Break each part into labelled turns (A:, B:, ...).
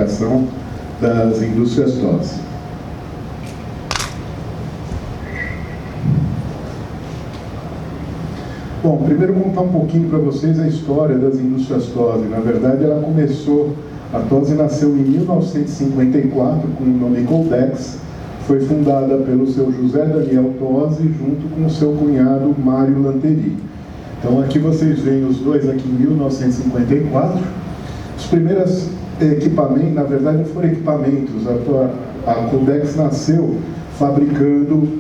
A: fabricação das indústrias TOSI. Bom, primeiro contar um pouquinho para vocês a história das indústrias TOSI. Na verdade, a TOSI nasceu em 1954 com o nome Coldex, foi fundada pelo seu José Daniel TOSI junto com o seu cunhado Mário Lanteri. Então aqui vocês veem os dois aqui em 1954. Os primeiros equipamentos, na verdade não foram equipamentos, a Coldex nasceu fabricando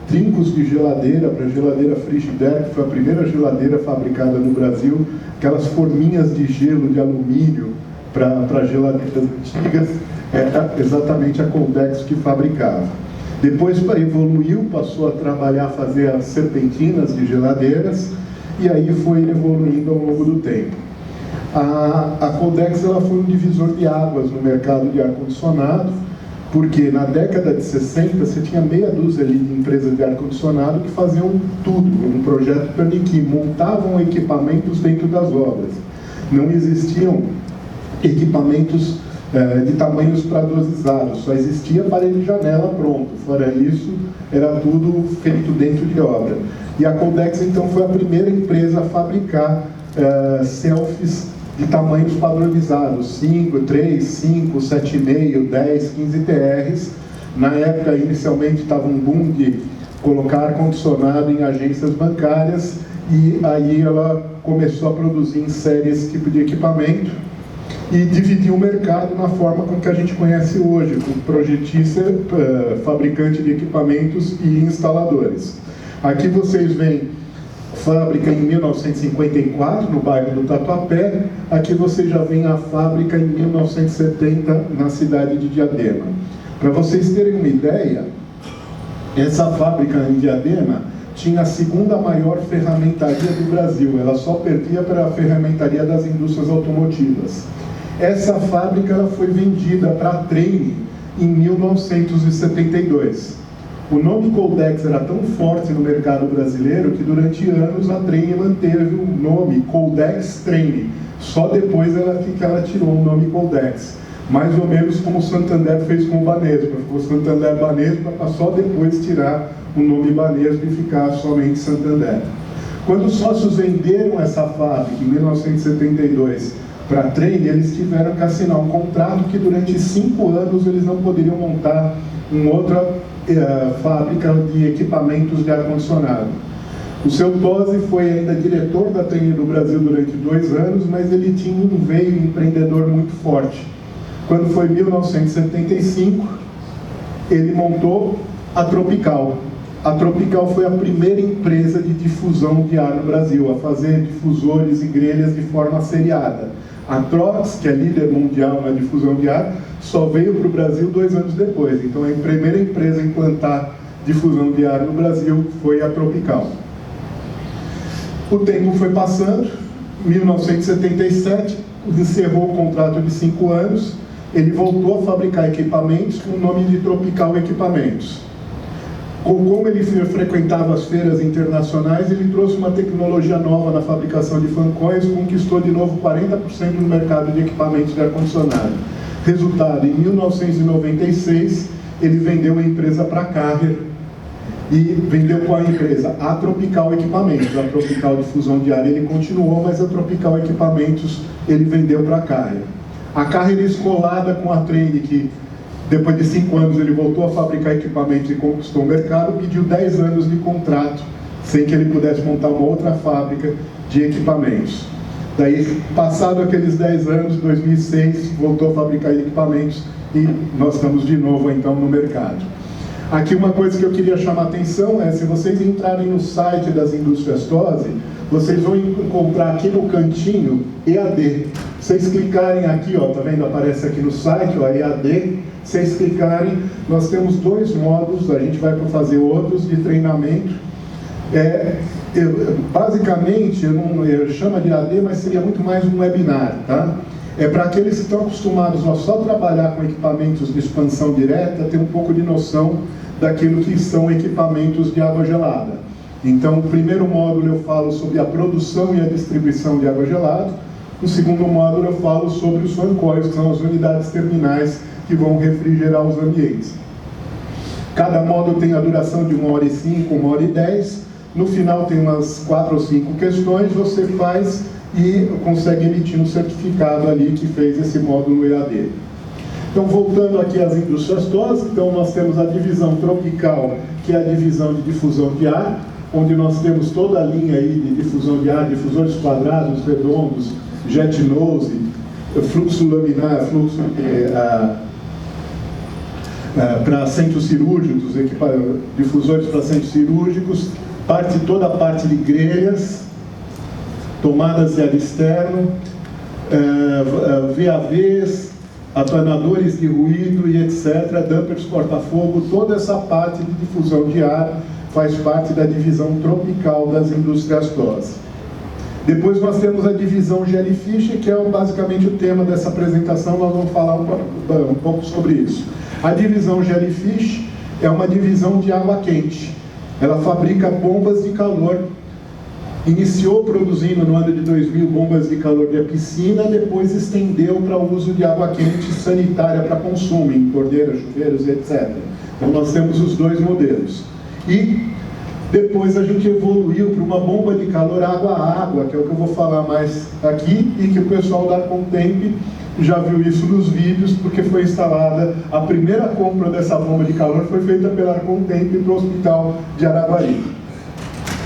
A: trincos de geladeira para a geladeira Frigidaire, que foi a primeira geladeira fabricada no Brasil, aquelas forminhas de gelo de alumínio para geladeiras antigas, era exatamente a Coldex que fabricava. Depois evoluiu, passou a trabalhar, fazer as serpentinas de geladeiras, e aí foi evoluindo ao longo do tempo. A Coldex ela foi um divisor de águas no mercado de ar-condicionado, porque na década de 60 você tinha meia dúzia ali de empresas de ar-condicionado que faziam tudo, um projeto Perniquim, montavam equipamentos dentro das obras. Não existiam equipamentos de tamanhos padronizados, só existia aparelho de janela pronto, fora isso era tudo feito dentro de obra. E a Coldex então foi a primeira empresa a fabricar selfies de tamanhos padronizados, 5, 3, 5, 7,5, 10, 15 TRs. Na época, inicialmente, estava um boom de colocar ar-condicionado em agências bancárias, e aí ela começou a produzir em série esse tipo de equipamento e dividiu o mercado na forma com que a gente conhece hoje, com projetista, fabricante de equipamentos e instaladores. Aqui vocês veem fábrica em 1954, no bairro do Tatuapé. Aqui você já vê a fábrica em 1970, na cidade de Diadema. Para vocês terem uma ideia, essa fábrica em Diadema tinha a segunda maior ferramentaria do Brasil. Ela só perdia para a ferramentaria das indústrias automotivas. Essa fábrica ela foi vendida para a Trane em 1972. O nome Coldex era tão forte no mercado brasileiro que durante anos a Trane manteve o nome Coldex Trane. Só depois que ela tirou o nome Coldex. Mais ou menos como o Santander fez com o Banespa. Ficou Santander Banespa para só depois tirar o nome Banespa e ficar somente Santander. Quando os sócios venderam essa fábrica em 1972 para a Trane, eles tiveram que assinar um contrato que durante 5 anos eles não poderiam montar uma outra fábrica de equipamentos de ar-condicionado. O seu TOSI foi ainda diretor da Trane do Brasil durante 2 anos, mas ele tinha um veio empreendedor muito forte. Quando foi em 1975, ele montou a Tropical. A Tropical foi a primeira empresa de difusão de ar no Brasil, a fazer difusores e grelhas de forma seriada. A Trox, que é líder mundial na difusão de ar, só veio para o Brasil 2 anos depois. Então a primeira empresa a implantar difusão de ar no Brasil foi a Tropical. O tempo foi passando, 1977, encerrou o contrato de 5 anos, ele voltou a fabricar equipamentos com o nome de Tropical Equipamentos. Como ele frequentava as feiras internacionais, ele trouxe uma tecnologia nova na fabricação de fancões, conquistou de novo 40% no mercado de equipamentos de ar-condicionado. Resultado, em 1996, ele vendeu a empresa para a Carrier e vendeu com a empresa a Tropical Equipamentos. A Tropical Difusão de Ar ele continuou, mas a Tropical Equipamentos ele vendeu para a Carrier. A Carrier escolada com a Trane, que depois de 5 anos ele voltou a fabricar equipamentos e conquistou o mercado, pediu 10 anos de contrato, sem que ele pudesse montar uma outra fábrica de equipamentos. Daí, passado aqueles 10 anos, 2006, voltou a fabricar equipamentos e nós estamos de novo então no mercado. Aqui uma coisa que eu queria chamar a atenção é, se vocês entrarem no site das indústrias TOSI, vocês vão encontrar aqui no cantinho EAD. Vocês clicarem aqui, ó, tá vendo? Aparece aqui no site, ó, EAD. Vocês clicarem, nós temos 2 módulos, a gente vai fazer outros de treinamento. Basicamente, eu chamo de EAD, mas seria muito mais um webinar, tá? É para aqueles que estão acostumados a só trabalhar com equipamentos de expansão direta, ter um pouco de noção daquilo que são equipamentos de água gelada. Então, o primeiro módulo eu falo sobre a produção e a distribuição de água gelada. No segundo módulo eu falo sobre os fan coils, que são as unidades terminais que vão refrigerar os ambientes. Cada módulo tem a duração de 1h05, 1h10. No final tem umas 4 ou 5 questões, você faz e consegue emitir um certificado ali que fez esse módulo EAD. Então, voltando aqui às indústrias TOS, então nós temos a divisão tropical, que é a divisão de difusão de ar, onde nós temos toda a linha aí de difusão de ar, difusores quadrados, redondos, jet nose, fluxo laminar, fluxo para centros cirúrgicos, difusores para centros cirúrgicos, toda a parte de grelhas, tomadas de ar externo, VAVs, apanadores de ruído e etc., dampers corta-fogo, toda essa parte de difusão de ar faz parte da divisão tropical das indústrias TOS. Depois nós temos a divisão Jellyfish, que é basicamente o tema dessa apresentação, nós vamos falar um pouco sobre isso. A divisão Jellyfish é uma divisão de água quente. Ela fabrica bombas de calor. Iniciou produzindo no ano de 2000 bombas de calor de piscina, depois estendeu para o uso de água quente sanitária para consumo, em torneiras, chuveiros, etc. Então nós temos os dois modelos. E depois a gente evoluiu para uma bomba de calor água a água, que é o que eu vou falar mais aqui, e que o pessoal da Arcontemp já viu isso nos vídeos, porque foi instalada, a primeira compra dessa bomba de calor foi feita pela Arcontemp para o hospital de Araguari.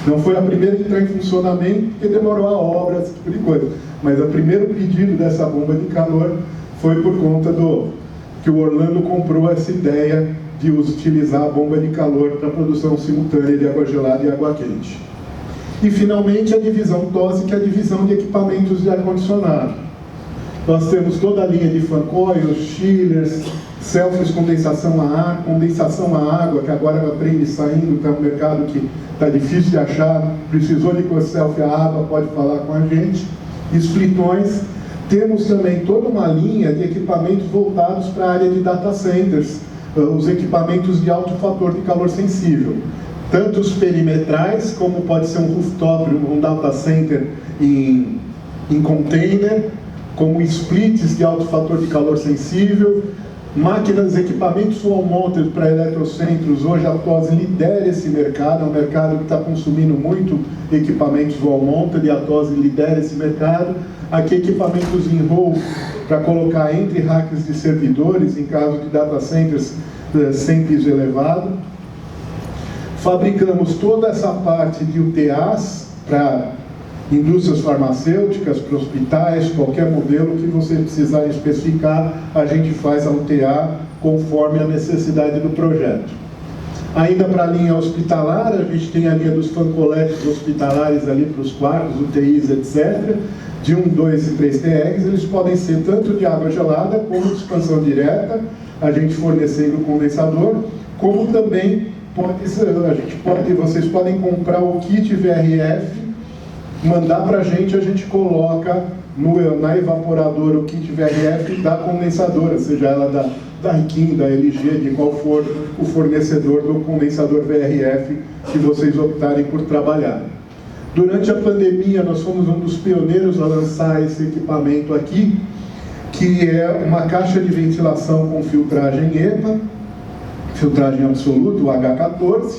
A: Não foi a primeira a entrar em funcionamento, porque demorou a obra, esse tipo de coisa. Mas o primeiro pedido dessa bomba de calor foi por conta que o Orlando comprou essa ideia de utilizar a bomba de calor para a produção simultânea de água gelada e água quente. E, finalmente, a divisão TOS, que é a divisão de equipamentos de ar-condicionado. Nós temos toda a linha de fan coils, chillers, selfies condensação a ar, condensação a água, que agora ela aprende saindo, que é um mercado que está difícil de achar, precisou de selfie a água, pode falar com a gente. Splitões. Temos também toda uma linha de equipamentos voltados para a área de data centers, os equipamentos de alto fator de calor sensível. Tanto os perimetrais, como pode ser um rooftop, um data center em container, como splits de alto fator de calor sensível, máquinas, equipamentos wall-mounted para eletrocentros. Hoje a TOS lidera esse mercado, é um mercado que está consumindo muito equipamentos wall-mounted, e a TOS lidera esse mercado. Aqui equipamentos em roll para colocar entre racks de servidores, em caso de data centers sem piso elevado. Fabricamos toda essa parte de UTAs para indústrias farmacêuticas, para hospitais, qualquer modelo que você precisar especificar, a gente faz a UTA conforme a necessidade do projeto. Ainda para a linha hospitalar, a gente tem a linha dos fancoletes hospitalares ali para os quartos, UTIs, etc., de 1, 2 e 3 TRs. Eles podem ser tanto de água gelada, como de expansão direta, a gente fornecendo o condensador, como também vocês podem comprar o kit VRF, mandar para a gente coloca na evaporadora o kit VRF da condensadora, seja ela da Riquim, da LG, de qual for o fornecedor do condensador VRF que vocês optarem por trabalhar. Durante a pandemia, nós fomos um dos pioneiros a lançar esse equipamento aqui, que é uma caixa de ventilação com filtragem EPA, filtragem absoluta, o H14,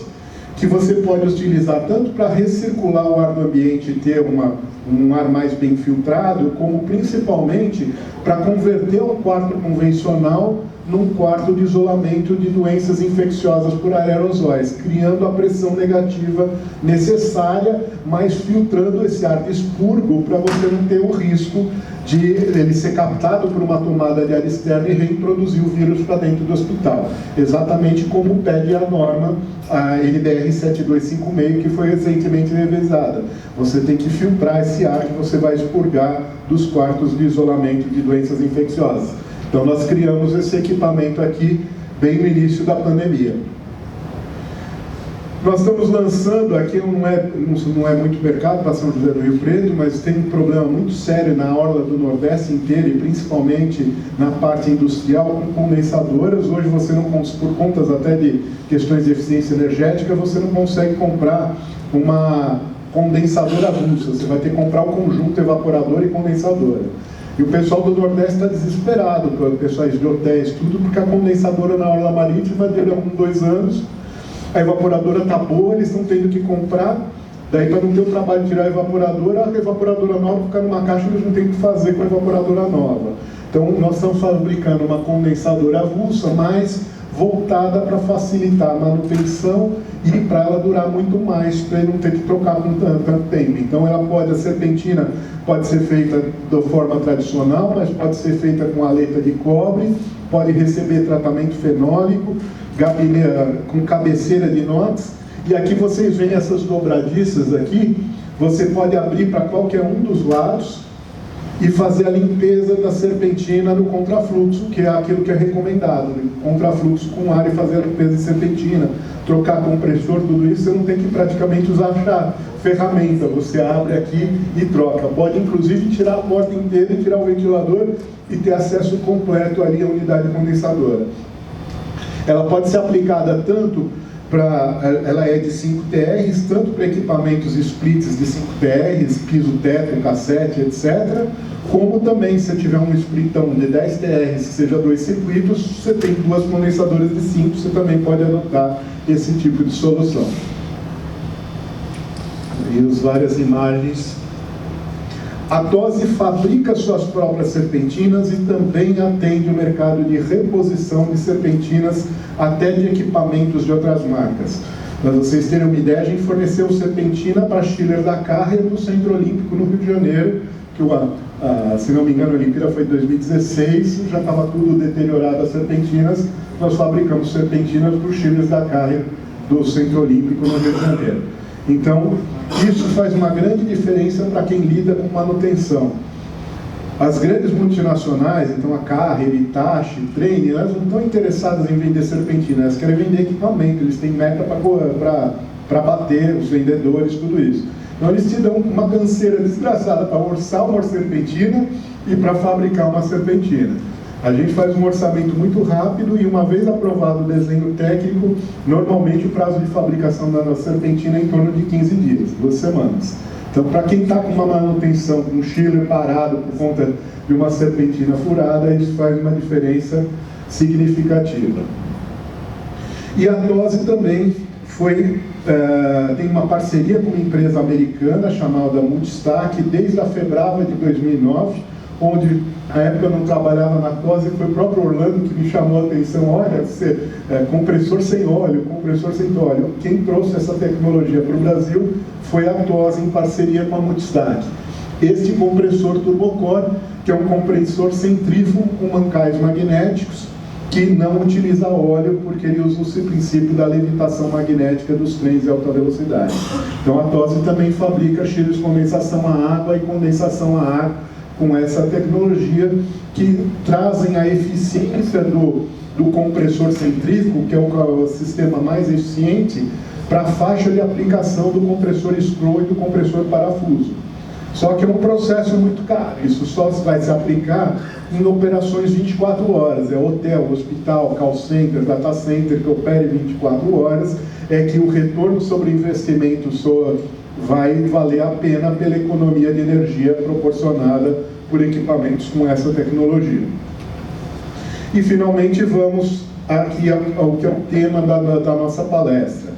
A: que você pode utilizar tanto para recircular o ar do ambiente e ter um ar mais bem filtrado, como principalmente para converter um quarto convencional num quarto de isolamento de doenças infecciosas por aerosóis, criando a pressão negativa necessária, mas filtrando esse ar de expurgo para você não ter o risco de ele ser captado por uma tomada de ar externo e reintroduzir o vírus para dentro do hospital. Exatamente como pede a norma, a NBR 7256, que foi recentemente revisada. Você tem que filtrar esse ar que você vai expurgar dos quartos de isolamento de doenças infecciosas. Então nós criamos esse equipamento aqui bem no início da pandemia. Nós estamos lançando, aqui não é muito mercado para São José do Rio Preto, mas tem um problema muito sério na orla do Nordeste inteiro, e principalmente na parte industrial, com condensadoras. Hoje você não, por contas até de questões de eficiência energética, você não consegue comprar condensador avulso, você vai ter que comprar o conjunto evaporador e condensadora. E o pessoal do Nordeste está desesperado, o pessoal de hotéis, tudo, porque a condensadora na orla marítima dura com 2 anos, a evaporadora está boa, eles estão tendo que comprar, daí para não ter o trabalho de tirar a evaporadora nova fica numa caixa, eles não têm o que fazer com a evaporadora nova. Então nós estamos fabricando uma condensadora avulsa, mas voltada para facilitar a manutenção e para ela durar muito mais, para ele não ter que trocar com tanto tempo. Então a serpentina pode ser feita da forma tradicional, mas pode ser feita com aleta de cobre, pode receber tratamento fenólico, com cabeceira de inox, e aqui vocês veem essas dobradiças aqui, você pode abrir para qualquer um dos lados e fazer a limpeza da serpentina no contrafluxo, que é aquilo que é recomendado, né? Contrafluxo com ar e fazer a limpeza de serpentina, trocar compressor, tudo isso, você não tem que praticamente usar ferramenta, você abre aqui e troca. Pode inclusive tirar a porta inteira e tirar o ventilador e ter acesso completo ali à unidade condensadora. Ela pode ser aplicada tanto ela é de 5 TRs, tanto para equipamentos splits de 5 TRs, piso, teto, cassete, etc., como também, se você tiver um splitão de 10 TRs, que seja 2 circuitos, você tem 2 condensadoras de 5, você também pode adotar esse tipo de solução. E as várias imagens. A TOSI fabrica suas próprias serpentinas e também atende o mercado de reposição de serpentinas até de equipamentos de outras marcas. Para vocês terem uma ideia, a gente forneceu serpentina para a Schiller da Carrier no Centro Olímpico no Rio de Janeiro, que se não me engano a Olimpíada foi em 2016, já estava tudo deteriorado as serpentinas, nós fabricamos serpentinas para o Schiller da Carrier do Centro Olímpico no Rio de Janeiro. Então, isso faz uma grande diferença para quem lida com manutenção. As grandes multinacionais, então a Carrier, Hitachi, Trane, elas não estão interessadas em vender serpentina, elas querem vender equipamento, eles têm meta para bater os vendedores, tudo isso. Então eles te dão uma canseira desgraçada para orçar uma serpentina e para fabricar uma serpentina. A gente faz um orçamento muito rápido e uma vez aprovado o desenho técnico, normalmente o prazo de fabricação da nossa serpentina é em torno de 15 dias, 2 semanas. Então, para quem está com uma manutenção, com um chiller parado por conta de uma serpentina furada, isso faz uma diferença significativa. E a TOSI também tem uma parceria com uma empresa americana chamada Multistack, desde a Febrava de 2009, onde na época eu não trabalhava na TOSI, foi o próprio Orlando que me chamou a atenção, olha, compressor sem óleo. Quem trouxe essa tecnologia para o Brasil foi a TOSI em parceria com a Multistack. Este compressor turbocore, que é um compressor centrífugo com mancais magnéticos, que não utiliza óleo, porque ele usa o princípio da levitação magnética dos trens de alta velocidade. Então a TOSI também fabrica chillers de condensação a água e condensação a ar, com essa tecnologia, que trazem a eficiência do compressor centrífugo, que é o sistema mais eficiente, para a faixa de aplicação do compressor screw e do compressor parafuso. Só que é um processo muito caro, isso só vai se aplicar em operações 24 horas, é hotel, hospital, call center, data center que opere 24 horas, é que o retorno sobre investimento vai valer a pena pela economia de energia proporcionada por equipamentos com essa tecnologia. E finalmente vamos aqui ao que é o tema da nossa palestra.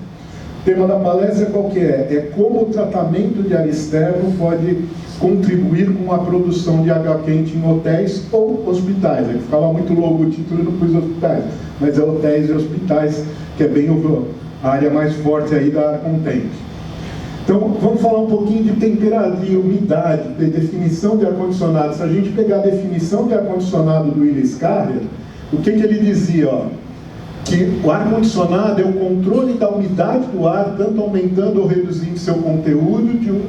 A: O tema da palestra qual que é? É como o tratamento de ar externo pode contribuir com a produção de água quente em hotéis ou hospitais. Aqui ficava muito longo o título e não pus hospitais, mas é hotéis e hospitais, que é bem a área mais forte aí da área contente. Então, vamos falar um pouquinho de temperatura, de umidade, de definição de ar-condicionado. Se a gente pegar a definição de ar-condicionado do Willis Carrier, o que ele dizia? Ó, que o ar-condicionado é o controle da umidade do ar, tanto aumentando ou reduzindo seu conteúdo,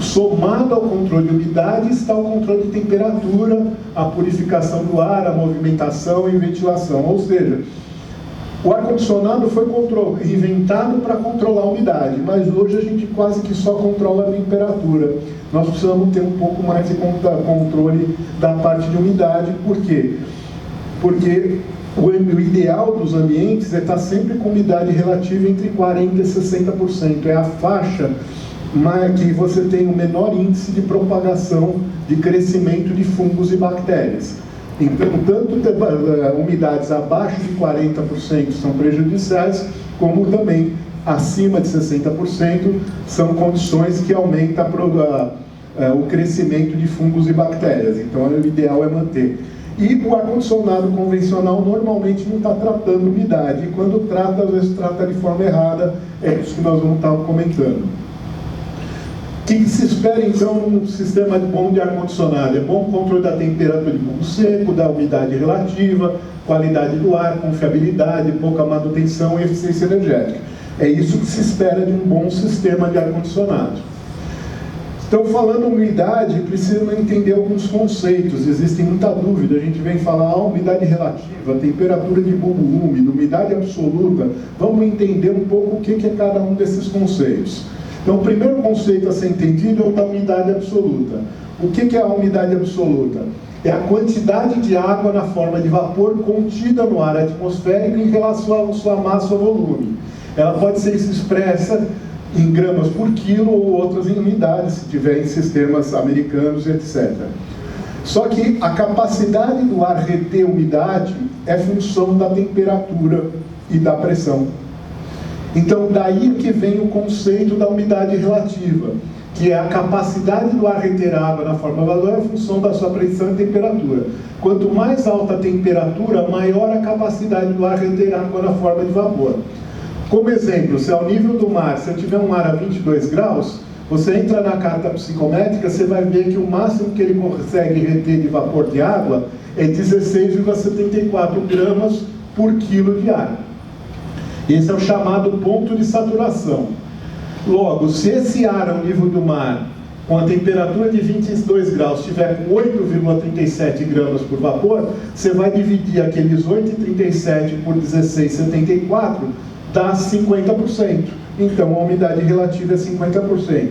A: somado ao controle de umidade está o controle de temperatura, a purificação do ar, a movimentação e ventilação. Ou seja, o ar-condicionado foi inventado para controlar a umidade, mas hoje a gente quase que só controla a temperatura. Nós precisamos ter um pouco mais de controle da parte de umidade. Por quê? Porque o ideal dos ambientes é estar sempre com umidade relativa entre 40% e 60%. É a faixa mas que você tem um menor índice de propagação, de crescimento de fungos e bactérias. Então, tanto umidades abaixo de 40% são prejudiciais, como também acima de 60% são condições que aumentam o crescimento de fungos e bactérias. Então, o ideal é manter. E o ar-condicionado convencional normalmente não está tratando umidade, e quando trata, às vezes trata de forma errada. É isso que nós vamos estar comentando. O que se espera então num sistema bom de ar-condicionado? É bom controle da temperatura de bulbo seco, da umidade relativa, qualidade do ar, confiabilidade, pouca manutenção e eficiência energética. É isso que se espera de um bom sistema de ar-condicionado. Então, falando umidade, precisa entender alguns conceitos, existem muita dúvida. A gente vem falar umidade relativa, temperatura de bulbo úmido, umidade absoluta. Vamos entender um pouco o que é cada um desses conceitos. Então, o primeiro conceito a ser entendido é o da umidade absoluta. O que é a umidade absoluta? É a quantidade de água na forma de vapor contida no ar atmosférico em relação à sua massa ou volume. Ela pode ser expressa em gramas por quilo ou outras em unidades, se tiver em sistemas americanos, etc. Só que a capacidade do ar reter umidade é função da temperatura e da pressão. Então, daí que vem o conceito da umidade relativa, que é a capacidade do ar reter água na forma de vapor em função da sua pressão e temperatura. Quanto mais alta a temperatura, maior a capacidade do ar reter água na forma de vapor. Como exemplo, se ao nível do mar, se eu tiver um mar a 22 graus, você entra na carta psicométrica, você vai ver que o máximo que ele consegue reter de vapor de água é 16,74 gramas por quilo de ar. Esse é o chamado ponto de saturação. Logo, se esse ar ao nível do mar, com a temperatura de 22 graus, estiver com 8,37 gramas por vapor, você vai dividir aqueles 8,37 por 16,74, dá 50%. Então, a umidade relativa é 50%.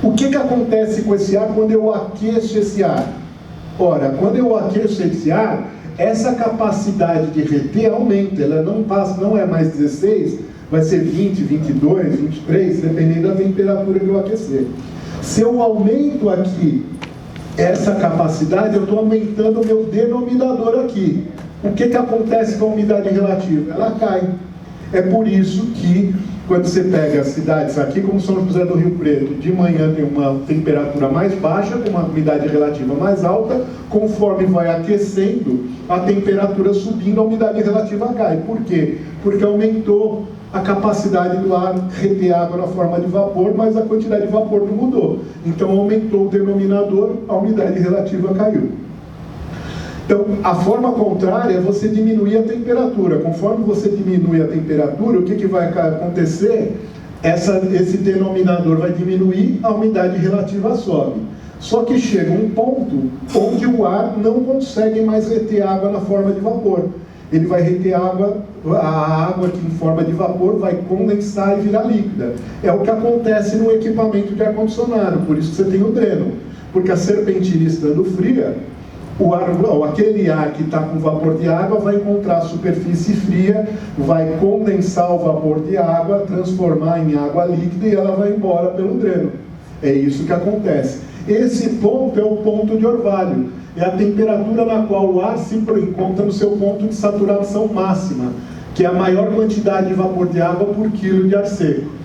A: O que que com esse ar quando eu aqueço esse ar? Ora, quando eu aqueço esse ar, essa capacidade de reter aumenta. Ela não é mais 16, vai ser 20, 22, 23, dependendo da temperatura que eu aquecer. Se eu aumento aqui essa capacidade, eu estou aumentando o meu denominador aqui. O que que acontece com a umidade relativa? Ela cai. É por isso que, quando você pega as cidades aqui, como São José do Rio Preto, de manhã tem uma temperatura mais baixa, com uma umidade relativa mais alta, conforme vai aquecendo, a temperatura subindo, a umidade relativa cai. Por quê? Porque aumentou a capacidade do ar reter água na forma de vapor, mas a quantidade de vapor não mudou. Então aumentou o denominador, a umidade relativa caiu. Então, a forma contrária é você diminuir a temperatura. Conforme você diminui a temperatura, o que vai acontecer? Esse denominador vai diminuir, a umidade relativa sobe. Só que chega um ponto onde o ar não consegue mais reter água na forma de vapor. Ele vai reter água, a água que em forma de vapor vai condensar e virar líquida. É o que acontece no equipamento de ar-condicionado, por isso que você tem o dreno. Porque a serpentina estando fria, aquele ar que está com vapor de água vai encontrar a superfície fria, vai condensar o vapor de água, transformar em água líquida e ela vai embora pelo dreno. É isso que acontece. Esse ponto é o ponto de orvalho. É a temperatura na qual o ar se encontra no seu ponto de saturação máxima, que é a maior quantidade de vapor de água por quilo de ar seco.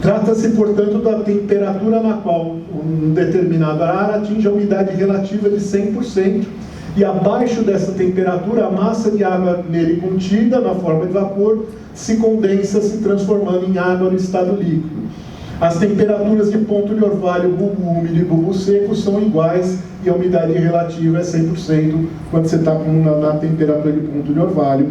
A: Trata-se, portanto, da temperatura na qual um determinado ar atinge a umidade relativa de 100%, e abaixo dessa temperatura, a massa de água nele contida, na forma de vapor, se condensa, se transformando em água no estado líquido. As temperaturas de ponto de orvalho, bulbo úmido e bulbo seco são iguais, e a umidade relativa é 100% quando você está na temperatura de ponto de orvalho.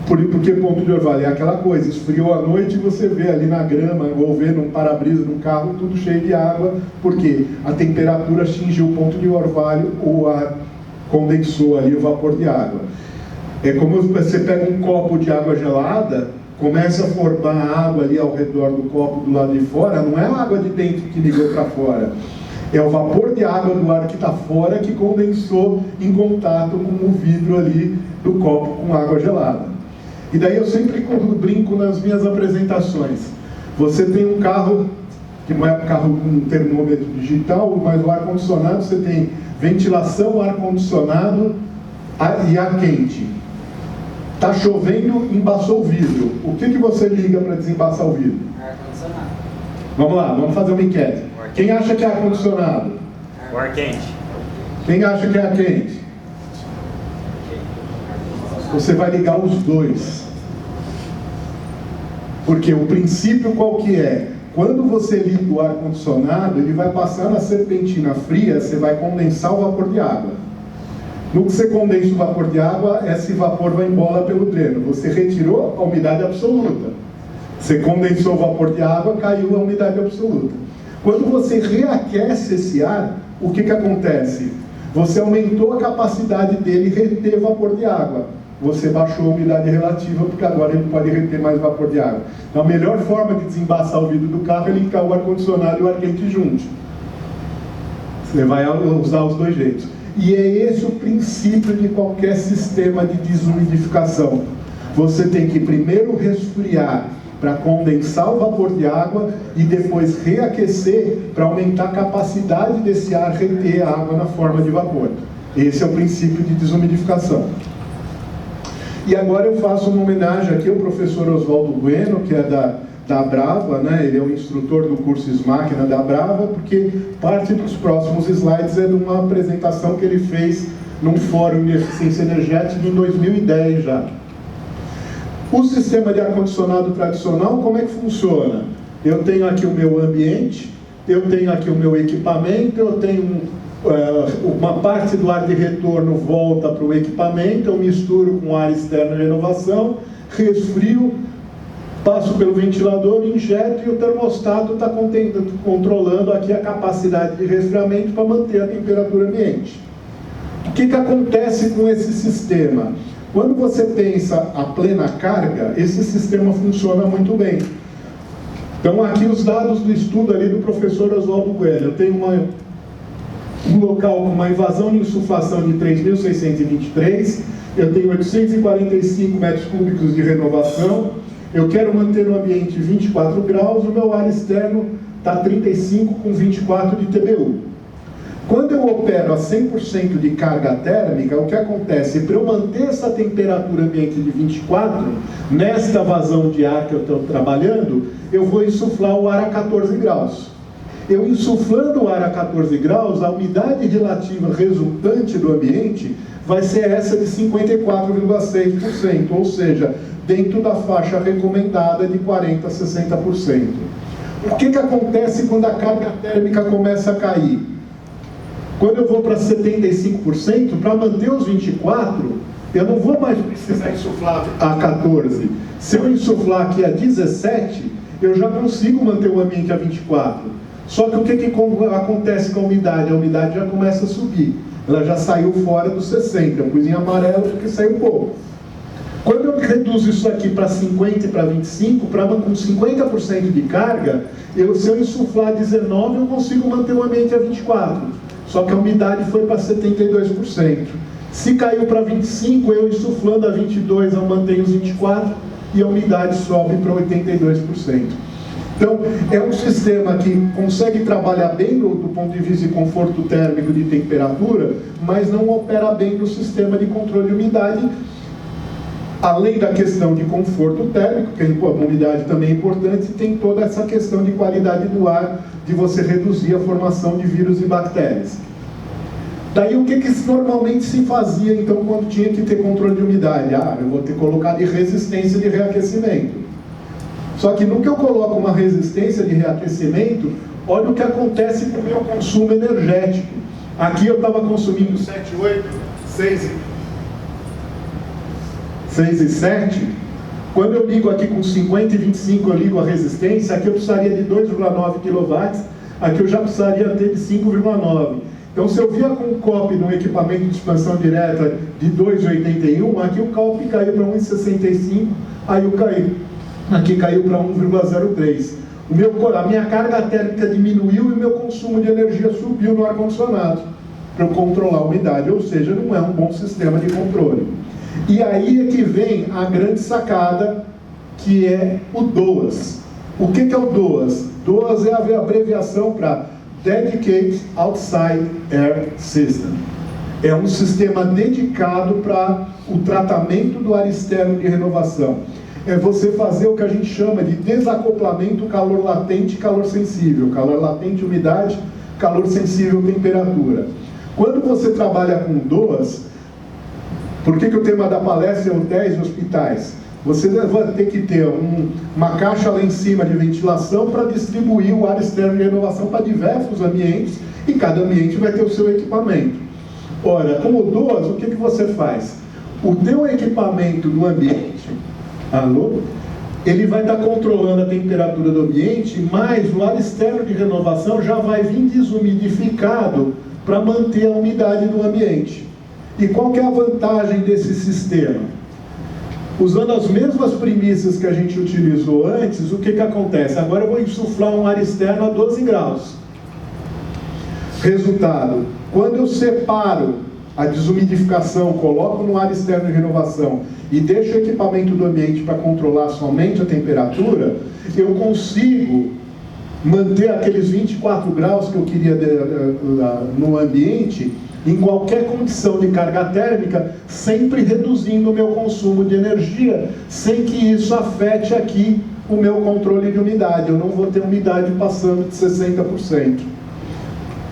A: Porque ponto de orvalho é aquela coisa, esfriou à noite e você vê ali na grama, ou vê num para-brisa de um carro, tudo cheio de água, porque a temperatura atingiu o ponto de orvalho, o ar condensou ali o vapor de água. É como você pega um copo de água gelada, começa a formar água ali ao redor do copo do lado de fora, não é a água de dentro que ligou para fora, é o vapor de água do ar que está fora que condensou em contato com o vidro ali do copo com água gelada. E daí eu sempre brinco nas minhas apresentações. Você tem um carro que não é um carro com um termômetro digital, mas o ar-condicionado você tem ventilação, ar-condicionado e ar quente. Está chovendo, embaçou o vidro. O que você liga para desembaçar o vidro?
B: Ar-condicionado.
A: Vamos lá, vamos fazer uma enquete. Quem acha que é ar-condicionado?
B: O ar quente.
A: Quem acha que é ar quente? Você vai ligar os dois. Porque o princípio qual que é? Quando você liga o ar-condicionado, ele vai passar na serpentina fria, você vai condensar o vapor de água. No que você condensa o vapor de água, esse vapor vai embora pelo dreno. Você retirou a umidade absoluta. Você condensou o vapor de água, caiu a umidade absoluta. Quando você reaquece esse ar, o que acontece? Você aumentou a capacidade dele reter vapor de água. Você baixou a umidade relativa, porque agora ele pode reter mais vapor de água. Então a melhor forma de desembaçar o vidro do carro é ligar o ar-condicionado e o ar quente juntos. Você vai usar os dois jeitos. E é esse o princípio de qualquer sistema de desumidificação. Você tem que primeiro resfriar para condensar o vapor de água e depois reaquecer para aumentar a capacidade desse ar reter a água na forma de vapor. Esse é o princípio de desumidificação. E agora eu faço uma homenagem aqui ao professor Oswaldo Bueno, que é da Brava, né? Ele é o instrutor do curso Máquina da Brava, porque parte dos próximos slides é de uma apresentação que ele fez num fórum de eficiência energética em 2010 já. O sistema de ar-condicionado tradicional, como é que funciona? Eu tenho aqui o meu ambiente, eu tenho aqui o meu equipamento, eu tenho uma parte do ar de retorno volta para o equipamento, eu misturo com ar externo de renovação, resfrio, passo pelo ventilador, injeto e o termostato está controlando aqui a capacidade de resfriamento para manter a temperatura ambiente. O que acontece com esse sistema? Quando você pensa a plena carga, esse sistema funciona muito bem. Então aqui os dados do estudo ali do professor Oswaldo Bueno. Eu tenho um local com uma invasão de insuflação de 3.623, eu tenho 845 metros cúbicos de renovação, eu quero manter o ambiente 24 graus, o meu ar externo está 35 com 24 de TBU. Quando eu opero a 100% de carga térmica, o que acontece? Para eu manter essa temperatura ambiente de 24, nesta vazão de ar que eu estou trabalhando, eu vou insuflar o ar a 14 graus. Eu insuflando o ar a 14 graus, a umidade relativa resultante do ambiente vai ser essa de 54,6%, ou seja, dentro da faixa recomendada de 40% a 60%. O que acontece quando a carga térmica começa a cair? Quando eu vou para 75%, para manter os 24%, eu não vou mais precisar insuflar a 14%. Se eu insuflar aqui a 17%, eu já consigo manter o ambiente a 24%. Só que o que acontece com a umidade? A umidade já começa a subir. Ela já saiu fora dos 60%. Eu pus em amarelo porque saiu pouco. Quando eu reduzo isso aqui para 50% e para 25%, com 50% de carga, se eu insuflar 19%, eu consigo manter o ambiente a 24%. Só que a umidade foi para 72%. Se caiu para 25%, eu insuflando a 22%, eu mantenho os 24%, e a umidade sobe para 82%. Então, é um sistema que consegue trabalhar bem do ponto de vista de conforto térmico de temperatura, mas não opera bem no sistema de controle de umidade, além da questão de conforto térmico, que a umidade também é importante, tem toda essa questão de qualidade do ar, de você reduzir a formação de vírus e bactérias. Daí o que normalmente se fazia então quando tinha que ter controle de umidade? Eu vou ter que colocar de resistência de reaquecimento. Só que no que eu coloco uma resistência de reaquecimento, olha o que acontece com o meu consumo energético. Aqui eu estava consumindo 7,8, 6 e 7. Quando eu ligo aqui com 50 e 25, eu ligo a resistência, aqui eu precisaria de 2,9 kW, aqui eu já precisaria ter de 5,9. Então, se eu via com um COP no equipamento de expansão direta de 2,81, aqui o COP caiu para 1,65, aí eu caí. Aqui caiu para 1,03. A minha carga térmica diminuiu e o meu consumo de energia subiu no ar-condicionado, para eu controlar a umidade, ou seja, não é um bom sistema de controle. E aí é que vem a grande sacada, que é o DOAS. O que é o DOAS? DOAS é a abreviação para Dedicated Outside Air System. É um sistema dedicado para o tratamento do ar externo de renovação. É você fazer o que a gente chama de desacoplamento calor latente e calor sensível. Calor latente, umidade, calor sensível, temperatura. Quando você trabalha com DOAS, por que o tema da palestra é hotéis e hospitais? Você vai ter que ter uma caixa lá em cima de ventilação para distribuir o ar externo de renovação para diversos ambientes, e cada ambiente vai ter o seu equipamento. Ora, com o DOAS, o que você faz? O teu equipamento do ambiente, ele vai estar controlando a temperatura do ambiente, mas o ar externo de renovação já vai vir desumidificado para manter a umidade do ambiente. E qual que é a vantagem desse sistema? Usando as mesmas premissas que a gente utilizou antes, o que acontece? Agora eu vou insuflar um ar externo a 12 graus. Resultado, quando eu separo a desumidificação, coloco no ar externo de renovação e deixo o equipamento do ambiente para controlar somente a temperatura, eu consigo manter aqueles 24 graus que eu queria no ambiente em qualquer condição de carga térmica, sempre reduzindo o meu consumo de energia, sem que isso afete aqui o meu controle de umidade. Eu não vou ter umidade passando de 60%.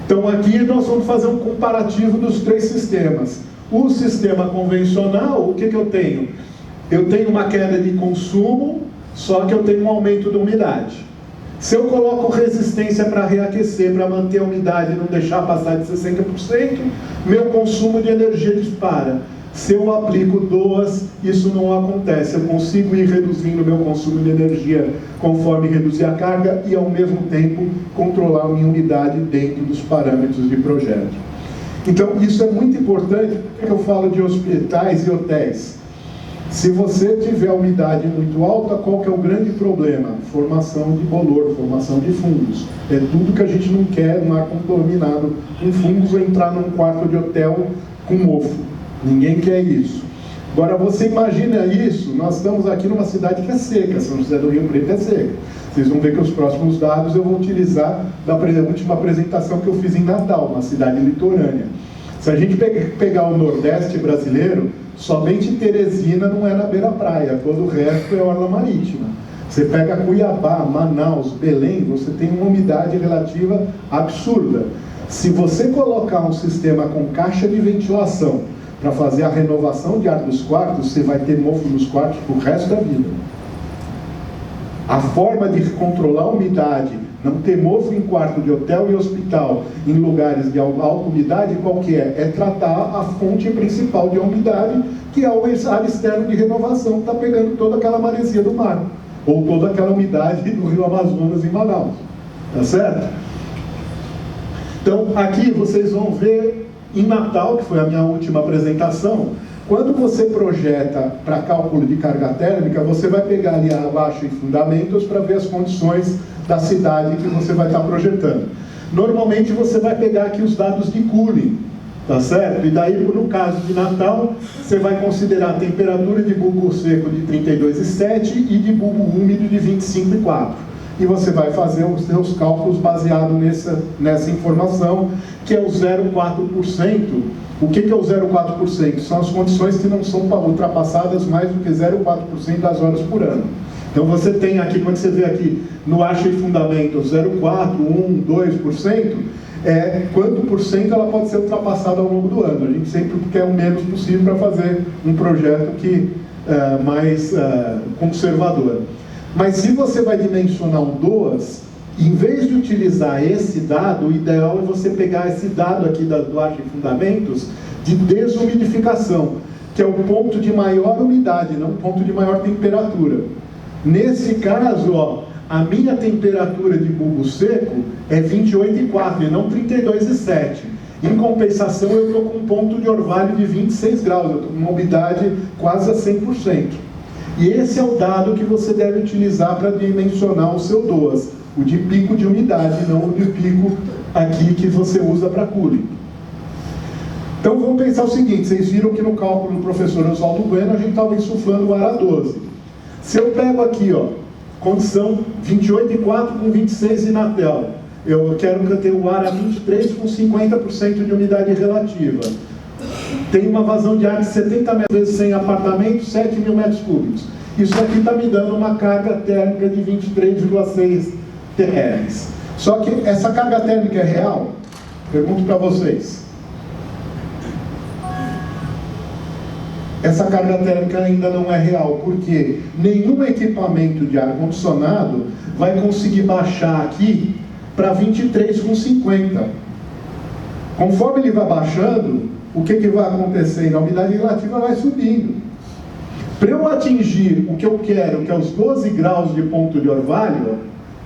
A: Então aqui nós vamos fazer um comparativo dos três sistemas. O sistema convencional, o que eu tenho? Eu tenho uma queda de consumo, só que eu tenho um aumento da umidade. Se eu coloco resistência para reaquecer, para manter a umidade e não deixar passar de 60%, meu consumo de energia dispara. Se eu aplico DOAS, isso não acontece. Eu consigo ir reduzindo meu consumo de energia conforme reduzir a carga e, ao mesmo tempo, controlar a minha umidade dentro dos parâmetros de projeto. Então, isso é muito importante. Por que eu falo de hospitais e hotéis? Se você tiver umidade muito alta, qual que é o grande problema? Formação de bolor, formação de fungos. É tudo que a gente não quer, um ar contaminado com fungos, ou entrar num quarto de hotel com mofo. Ninguém quer isso. Agora você imagina isso, nós estamos aqui numa cidade que é seca, São José do Rio Preto é seca. Vocês vão ver que os próximos dados eu vou utilizar da última apresentação que eu fiz em Natal, uma cidade litorânea. Se a gente pegar o Nordeste brasileiro, somente Teresina não é na beira-praia, todo o resto é orla marítima. Você pega Cuiabá, Manaus, Belém, você tem uma umidade relativa absurda. Se você colocar um sistema com caixa de ventilação para fazer a renovação de ar dos quartos, você vai ter mofo nos quartos para o resto da vida. A forma de controlar a umidade, não ter mofo em quarto de hotel e hospital, em lugares de alta umidade, qual que é? É tratar a fonte principal de umidade, que é o ar externo de renovação, que está pegando toda aquela maresia do mar, ou toda aquela umidade do rio Amazonas em Manaus. Tá certo? Então, aqui vocês vão ver, em Natal, que foi a minha última apresentação, quando você projeta para cálculo de carga térmica, você vai pegar ali abaixo em fundamentos para ver as condições da cidade que você vai estar projetando. Normalmente você vai pegar aqui os dados de cooling, tá certo? E daí, no caso de Natal, você vai considerar a temperatura de bulbo seco de 32,7 e de bulbo úmido de 25,4. E você vai fazer os seus cálculos baseados nessa informação, que é o 0,4%. O que é o 0,4%? São as condições que não são ultrapassadas mais do que 0,4% das horas por ano. Então você tem aqui, quando você vê aqui no ASHA e fundamento 0,4%, 1%, 2%, quanto por cento ela pode ser ultrapassada ao longo do ano. A gente sempre quer o menos possível para fazer um projeto que mais conservador. Mas se você vai dimensionar um DOAS, em vez de utilizar esse dado, o ideal é você pegar esse dado aqui do ASHA e fundamentos de desumidificação, que é o ponto de maior umidade, não o ponto de maior temperatura. Nesse caso, ó, a minha temperatura de bulbo seco é 28,4 e não 32,7. Em compensação, eu estou com um ponto de orvalho de 26 graus, eu estou com uma umidade quase a 100%. E esse é o dado que você deve utilizar para dimensionar o seu DOAS, o de pico de umidade, não o de pico aqui que você usa para cooling. Então vamos pensar o seguinte, vocês viram que no cálculo do professor Oswaldo Bueno a gente estava insuflando o ar a 12. Se eu pego aqui, ó, Condição 28,4 com 26 Inatel. Eu quero que eu tenha o ar a 23 com 50% de umidade relativa. Tem uma vazão de ar de 70 metros vezes 100 apartamentos, 7 mil metros cúbicos. Isso aqui está me dando uma carga térmica de 23,6 TRs. Só que essa carga térmica é real? Pergunto para vocês. Essa carga térmica ainda não é real, porque nenhum equipamento de ar-condicionado vai conseguir baixar aqui para 23,50. Conforme ele vai baixando, o que vai acontecer? A umidade relativa vai subindo. Para eu atingir o que eu quero, que é os 12 graus de ponto de orvalho,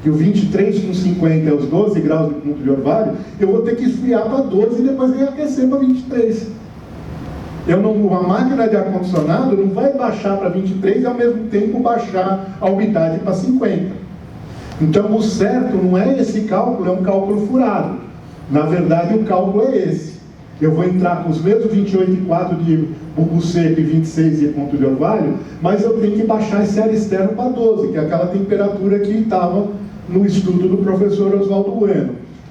A: que o 23,50 é os 12 graus de ponto de orvalho, eu vou ter que esfriar para 12 e depois reaquecer para 23. A máquina de ar-condicionado não vai baixar para 23 e ao mesmo tempo baixar a umidade para 50. Então o certo não é esse cálculo, é um cálculo furado. Na verdade o cálculo é esse. Eu vou entrar com os mesmos 28,4 de bulbo seco e 26 de ponto de orvalho, mas eu tenho que baixar esse ar externo para 12, que é aquela temperatura que estava no estudo do professor Oswaldo Bueno.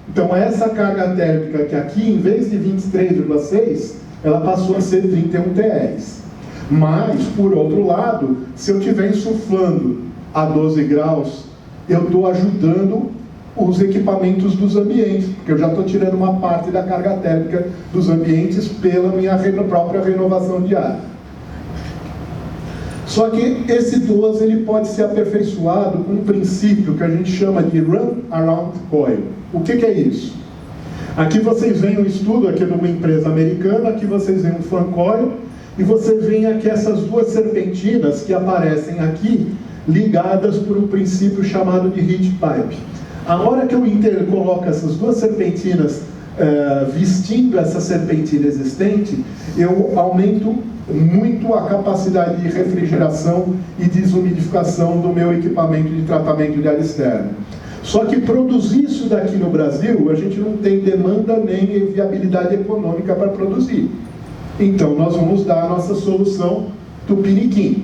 A: Então essa carga térmica que aqui, em vez de 23,6, ela passou a ser 31 TRs. Mas, por outro lado, se eu estiver insuflando a 12 graus, eu estou ajudando os equipamentos dos ambientes, porque eu já estou tirando uma parte da carga térmica dos ambientes pela minha própria renovação de ar. Só que esse 12 ele pode ser aperfeiçoado com um princípio que a gente chama de Run Around Coil. O que é isso? Aqui vocês veem um estudo aqui de uma empresa americana, aqui vocês veem um fan coil, e vocês veem aqui essas duas serpentinas que aparecem aqui, ligadas por um princípio chamado de heat pipe. A hora que eu coloco essas duas serpentinas vestindo essa serpentina existente, eu aumento muito a capacidade de refrigeração e desumidificação do meu equipamento de tratamento de ar externo. Só que produzir isso daqui no Brasil, a gente não tem demanda nem viabilidade econômica para produzir. Então nós vamos dar a nossa solução Tupiniquim.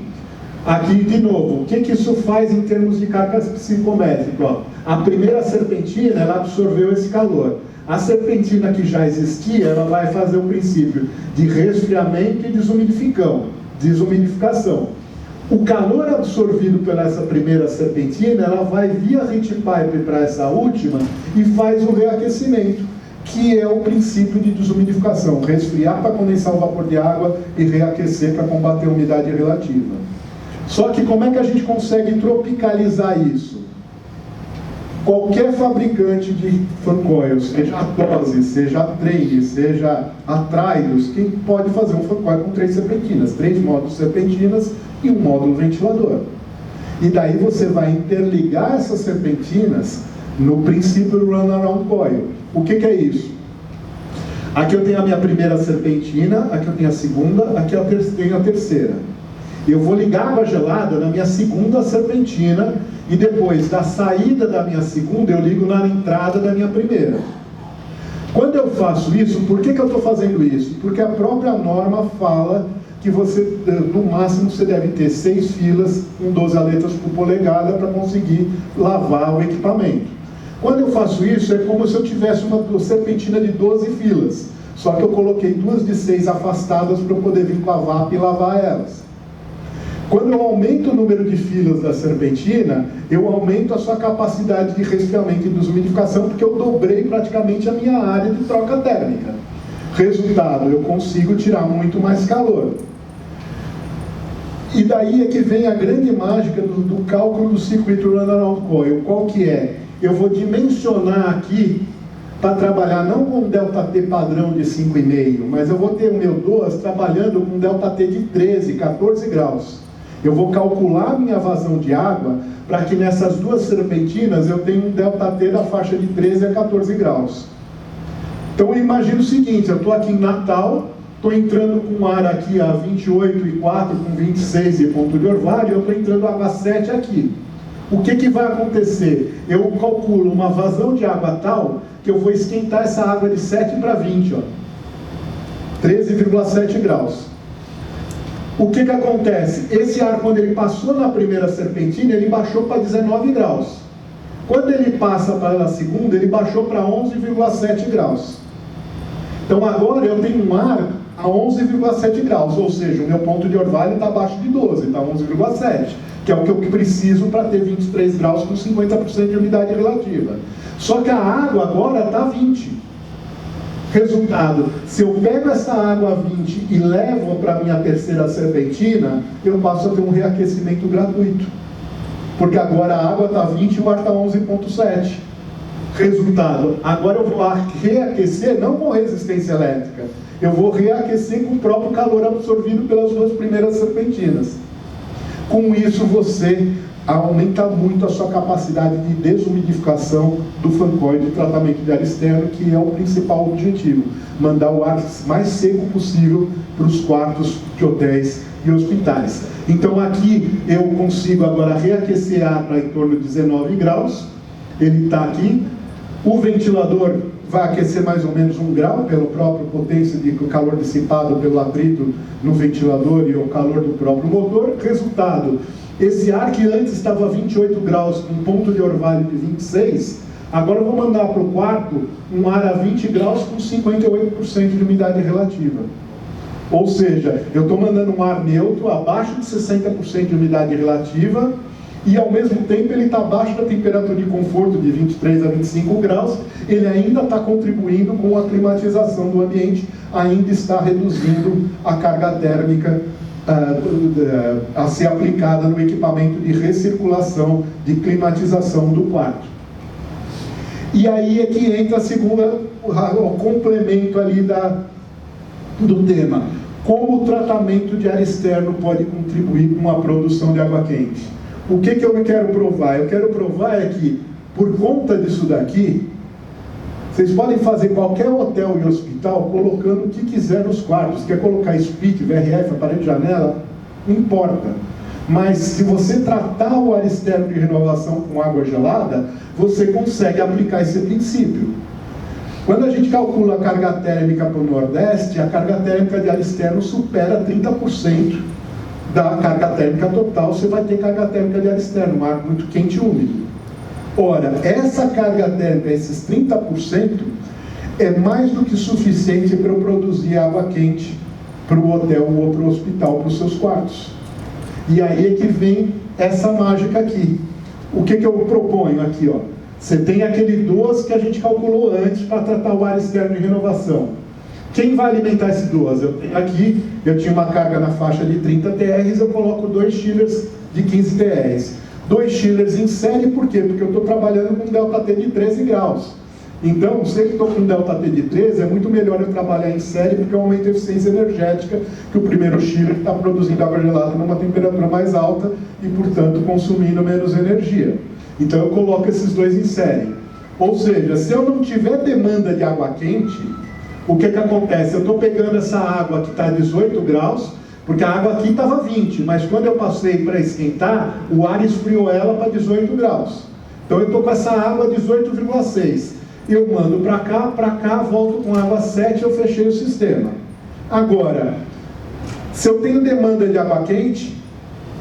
A: Aqui de novo, o que isso faz em termos de carga psicométrica? Ó, a primeira serpentina, ela absorveu esse calor. A serpentina que já existia, ela vai fazer o princípio de resfriamento e desumidificação. O calor absorvido pela essa primeira serpentina, ela vai via heat pipe para essa última e faz o reaquecimento, que é o princípio de desumidificação. Resfriar para condensar o vapor de água e reaquecer para combater a umidade relativa. Só que como é que a gente consegue tropicalizar isso? Qualquer fabricante de fan coil, seja a Tose, seja a Trane, seja a Traidos, quem pode fazer um fan coil com 3 serpentinas, 3 módulos serpentinas e um módulo ventilador. E daí você vai interligar essas serpentinas no princípio Run Around Coil. O que é isso? Aqui eu tenho a minha primeira serpentina, aqui eu tenho a segunda, aqui eu tenho a terceira. Eu vou ligar água gelada na minha segunda serpentina e depois da saída da minha segunda eu ligo na entrada da minha primeira. Quando eu faço isso, por que eu estou fazendo isso? Porque a própria norma fala que você, no máximo, você deve ter 6 filas com 12 aletas por polegada para conseguir lavar o equipamento. Quando eu faço isso, é como se eu tivesse uma serpentina de 12 filas, só que eu coloquei 2 de 6 afastadas para eu poder vir com a VAP e lavar elas. Quando eu aumento o número de filas da serpentina, eu aumento a sua capacidade de resfriamento e desumidificação, porque eu dobrei praticamente a minha área de troca térmica. Resultado, eu consigo tirar muito mais calor. E daí é que vem a grande mágica do cálculo do circuito Run Around Coil. Qual que é? Eu vou dimensionar aqui para trabalhar não com um ΔT padrão de 5,5, mas eu vou ter o meu 2 trabalhando com um ΔT de 13, 14 graus. Eu vou calcular a minha vazão de água para que nessas duas serpentinas eu tenha um ΔT da faixa de 13 a 14 graus. Então eu imagino o seguinte, eu estou aqui em Natal, estou entrando com ar aqui a 28,4 com 26 de ponto de orvalho, eu estou entrando água 7 aqui. O que vai acontecer? Eu calculo uma vazão de água tal que eu vou esquentar essa água de 7 para 20, ó. 13,7 graus. O que acontece? Esse ar, quando ele passou na primeira serpentina, ele baixou para 19 graus. Quando ele passa para a segunda, ele baixou para 11,7 graus. Então agora eu tenho um ar a 11,7 graus, ou seja, o meu ponto de orvalho está abaixo de 12, está 11,7, que é o que eu preciso para ter 23 graus com 50% de umidade relativa. Só que a água agora está 20. Resultado, se eu pego essa água a 20 e levo para a minha terceira serpentina, eu passo a ter um reaquecimento gratuito. Porque agora a água está 20 e o ar está 11,7. Resultado, agora eu vou reaquecer não com resistência elétrica, eu vou reaquecer com o próprio calor absorvido pelas duas primeiras serpentinas. Com isso você aumenta muito a sua capacidade de desumidificação do fancoide de tratamento de ar externo, que é o principal objetivo, mandar o ar mais seco possível para os quartos de hotéis e hospitais. Então aqui eu consigo agora reaquecer a ar para em torno de 19 graus, ele está aqui, o ventilador vai aquecer mais ou menos 1 grau, pela própria potência de calor dissipado pelo atrito no ventilador e o calor do próprio motor. Resultado, esse ar que antes estava a 28 graus com ponto de orvalho de 26, agora eu vou mandar para o quarto um ar a 20 graus com 58% de umidade relativa. Ou seja, eu estou mandando um ar neutro abaixo de 60% de umidade relativa e ao mesmo tempo ele está abaixo da temperatura de conforto de 23 a 25 graus, ele ainda está contribuindo com a climatização do ambiente, ainda está reduzindo a carga térmica a ser aplicada no equipamento de recirculação, de climatização do quarto. E aí é que entra a segunda, o complemento ali do tema. Como o tratamento de ar externo pode contribuir com a produção de água quente? O que eu quero provar? Eu quero provar é que, por conta disso daqui, vocês podem fazer qualquer hotel e hospital colocando o que quiser nos quartos. Quer colocar split, VRF, aparelho de janela? Não importa. Mas se você tratar o ar externo de renovação com água gelada, você consegue aplicar esse princípio. Quando a gente calcula a carga térmica para o Nordeste, a carga térmica de ar externo supera 30% da carga térmica total. Você vai ter carga térmica de ar externo, um ar muito quente e úmido. Ora, essa carga térmica, esses 30%, é mais do que suficiente para eu produzir água quente para o hotel ou para o hospital, para os seus quartos. E aí é que vem essa mágica aqui. O que eu proponho aqui, ó? Você tem aquele 12 que a gente calculou antes para tratar o ar externo de renovação. Quem vai alimentar esse 12? Eu tenho aqui, eu tinha uma carga na faixa de 30 TRs, eu coloco 2 chillers de 15 TRs. 2 chillers em série, por quê? Porque eu estou trabalhando com um ΔT de 13 graus. Então, se eu estou com um ΔT de 13, é muito melhor eu trabalhar em série, porque eu aumento a eficiência energética, que o primeiro chiller está produzindo água gelada numa temperatura mais alta e, portanto, consumindo menos energia. Então, eu coloco esses 2 em série. Ou seja, se eu não tiver demanda de água quente, o que acontece? Eu estou pegando essa água que está a 18 graus, porque a água aqui estava 20, mas quando eu passei para esquentar, o ar esfriou ela para 18 graus. Então eu estou com essa água 18,6. Eu mando para cá, volto com água 7, eu fechei o sistema. Agora, se eu tenho demanda de água quente,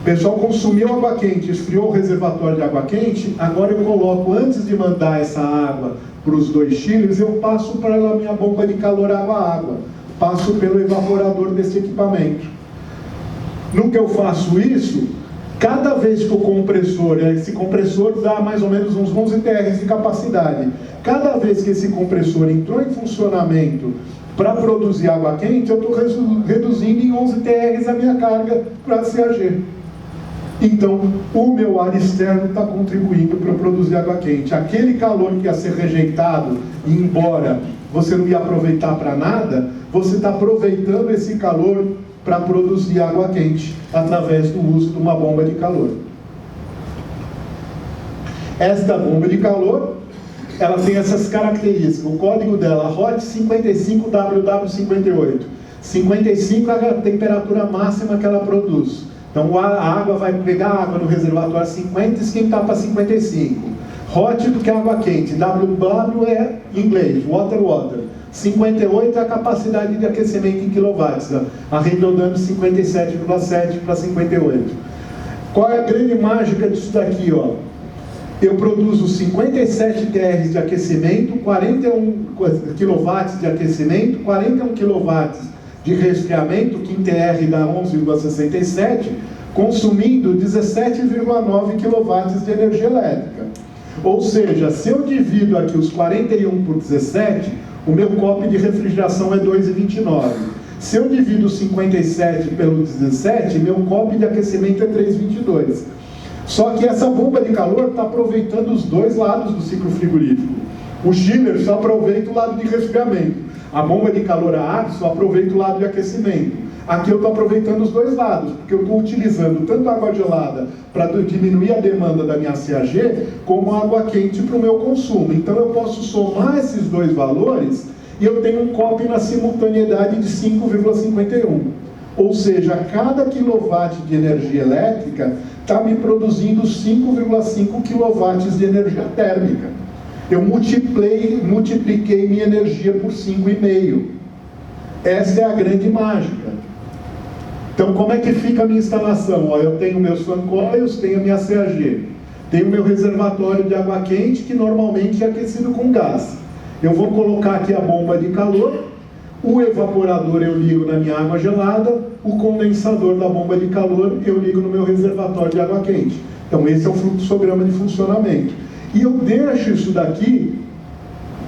A: o pessoal consumiu água quente, esfriou o reservatório de água quente, agora eu coloco, antes de mandar essa água para os 2 chillers, eu passo para a minha bomba de calor água-água. Passo pelo evaporador desse equipamento. No que eu faço isso, cada vez que o compressor, esse compressor dá mais ou menos uns 11 TRs de capacidade, cada vez que esse compressor entrou em funcionamento para produzir água quente, eu estou reduzindo em 11 TRs a minha carga para CAG. Então, o meu ar externo está contribuindo para produzir água quente. Aquele calor que ia ser rejeitado e ir embora, você não ia aproveitar para nada, você está aproveitando esse calor para produzir água quente, através do uso de uma bomba de calor. Esta bomba de calor, ela tem essas características. O código dela, ROT 55WW58. 55 é a temperatura máxima que ela produz. Então a água vai pegar a água no reservatório 50 e esquentar para 55. Hot do que água quente. WW é inglês, water. 58 é a capacidade de aquecimento em quilowatts, arredondando 57,7 para 58. Qual é a grande mágica disso daqui, ó? Eu produzo 57 TR de aquecimento, 41 kW de aquecimento, 41 kW de resfriamento, que em TR dá 11,67, consumindo 17,9 kW de energia elétrica. Ou seja, se eu divido aqui os 41 por 17, o meu COP de refrigeração é 2,29. Se eu divido 57 pelo 17, meu COP de aquecimento é 3,22. Só que essa bomba de calor está aproveitando os dois lados do ciclo frigorífico. O chiller só aproveita o lado de resfriamento. A bomba de calor a ar só aproveita o lado de aquecimento. Aqui eu estou aproveitando os dois lados, porque eu estou utilizando tanto água gelada para diminuir a demanda da minha CAG, como água quente para o meu consumo. Então eu posso somar esses dois valores e eu tenho um COP na simultaneidade de 5,51. Ou seja, cada quilowatt de energia elétrica está me produzindo 5,5 kW de energia térmica. Eu multipliquei minha energia por 5,5. Essa é a grande mágica. Então, como é que fica a minha instalação? Ó, eu tenho meus fan coils, tenho a minha CAG. Tenho meu reservatório de água quente, que normalmente é aquecido com gás. Eu vou colocar aqui a bomba de calor, o evaporador eu ligo na minha água gelada, o condensador da bomba de calor eu ligo no meu reservatório de água quente. Então esse é o fluxograma de funcionamento. E eu deixo isso daqui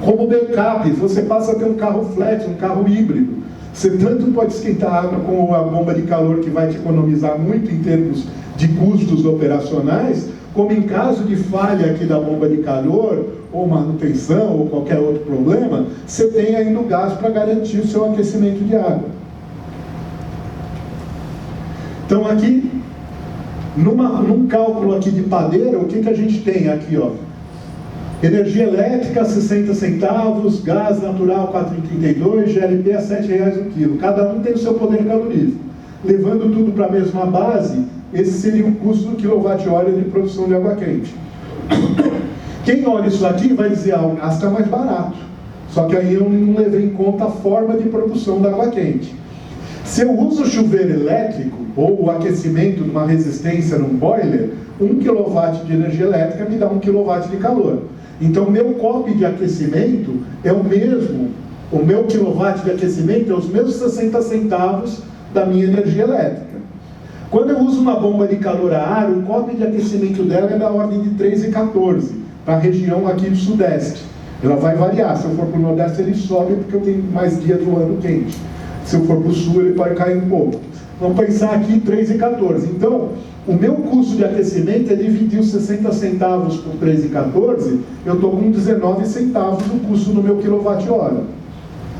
A: como backup. Você passa a ter um carro flat, um carro híbrido. Você tanto pode esquentar água com a bomba de calor, que vai te economizar muito em termos de custos operacionais, como em caso de falha aqui da bomba de calor, ou manutenção, ou qualquer outro problema, você tem ainda o gás para garantir o seu aquecimento de água. Então aqui, num cálculo aqui de padeira, o que a gente tem aqui, ó? Energia elétrica, 60 centavos, gás natural, 4,32, GLP a R$7 o quilo. Cada um tem o seu poder calorífico. Levando tudo para a mesma base, esse seria o custo do quilowatt-hora de produção de água quente. Quem olha isso aqui vai dizer, o gás está mais barato. Só que aí eu não levei em conta a forma de produção da água quente. Se eu uso chuveiro elétrico, ou o aquecimento de uma resistência num boiler, 1 kW de energia elétrica me dá 1 kW de calor. Então, meu COP de aquecimento é o mesmo, o meu quilowatt de aquecimento é os mesmos 60 centavos da minha energia elétrica. Quando eu uso uma bomba de calor a ar, o COP de aquecimento dela é da ordem de 3,14, para a região aqui do sudeste. Ela vai variar, se eu for para o nordeste ele sobe porque eu tenho mais dias do ano quente. Se eu for para o sul ele pode cair um pouco. Vamos pensar aqui 3,14. Então, o meu custo de aquecimento é dividir os 60 centavos por 3,14, eu estou com 19 centavos o custo do meu quilowatt-hora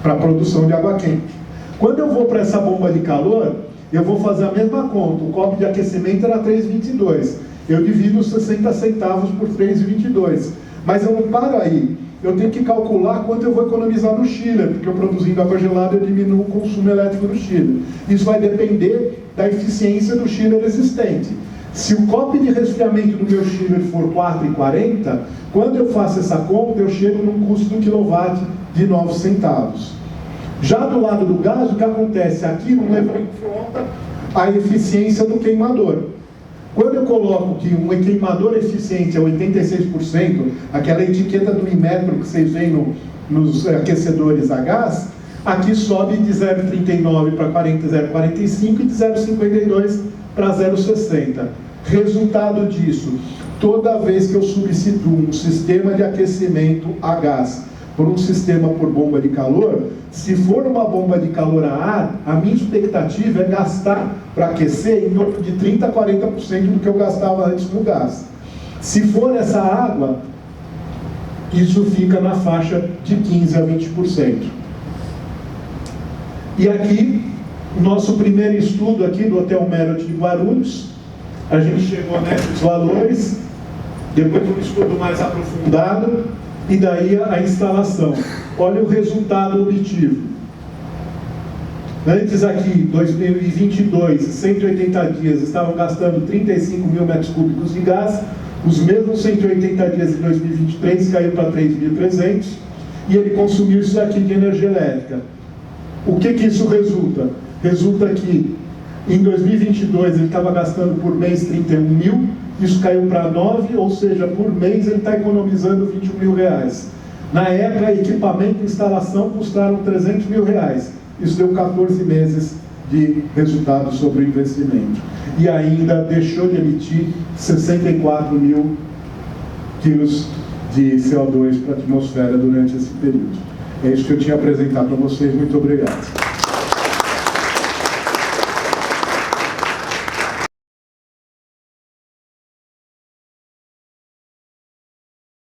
A: para a produção de água quente. Quando eu vou para essa bomba de calor, eu vou fazer a mesma conta. O COP de aquecimento era 3,22. Eu divido os 60 centavos por 3,22. Mas eu não paro aí. Eu tenho que calcular quanto eu vou economizar no chiller, porque eu produzindo água gelada eu diminuo o consumo elétrico do chiller. Isso vai depender da eficiência do chiller existente. Se o COP de resfriamento do meu chiller for 4,40, quando eu faço essa conta, eu chego num custo do quilowatt de 9 centavos. Já do lado do gás, o que acontece? Aqui não leva em conta a eficiência do queimador. Quando eu coloco que um queimador eficiente é 86%, aquela etiqueta do Inmetro que vocês veem nos aquecedores a gás, aqui sobe de 0,39 para 0,45 e de 0,52 para 0,60. Resultado disso, toda vez que eu substituo um sistema de aquecimento a gás por um sistema por bomba de calor, se for uma bomba de calor a ar, a minha expectativa é gastar para aquecer em torno de 30% a 40% do que eu gastava antes no gás. Se for essa água, isso fica na faixa de 15% a 20%. E aqui, o nosso primeiro estudo aqui do Hotel Marriott de Guarulhos, a gente chegou nesses valores, depois um estudo mais aprofundado, e daí a instalação. Olha o resultado obtido. Antes aqui, 2022, 180 dias, estavam gastando 35 mil metros cúbicos de gás, Os mesmos 180 dias em 2023 caiu para 3.300 e ele consumiu isso aqui de energia elétrica. O que isso resulta? Resulta que em 2022 ele estava gastando por mês 31 mil, isso caiu para 9, ou seja, por mês ele está economizando 21 mil reais. Na época, equipamento e instalação custaram 300 mil reais. Isso deu 14 meses de resultado sobre o investimento. E ainda deixou de emitir 64 mil quilos de CO2 para a atmosfera durante esse período. É isso que eu tinha a apresentar para vocês. Muito obrigado.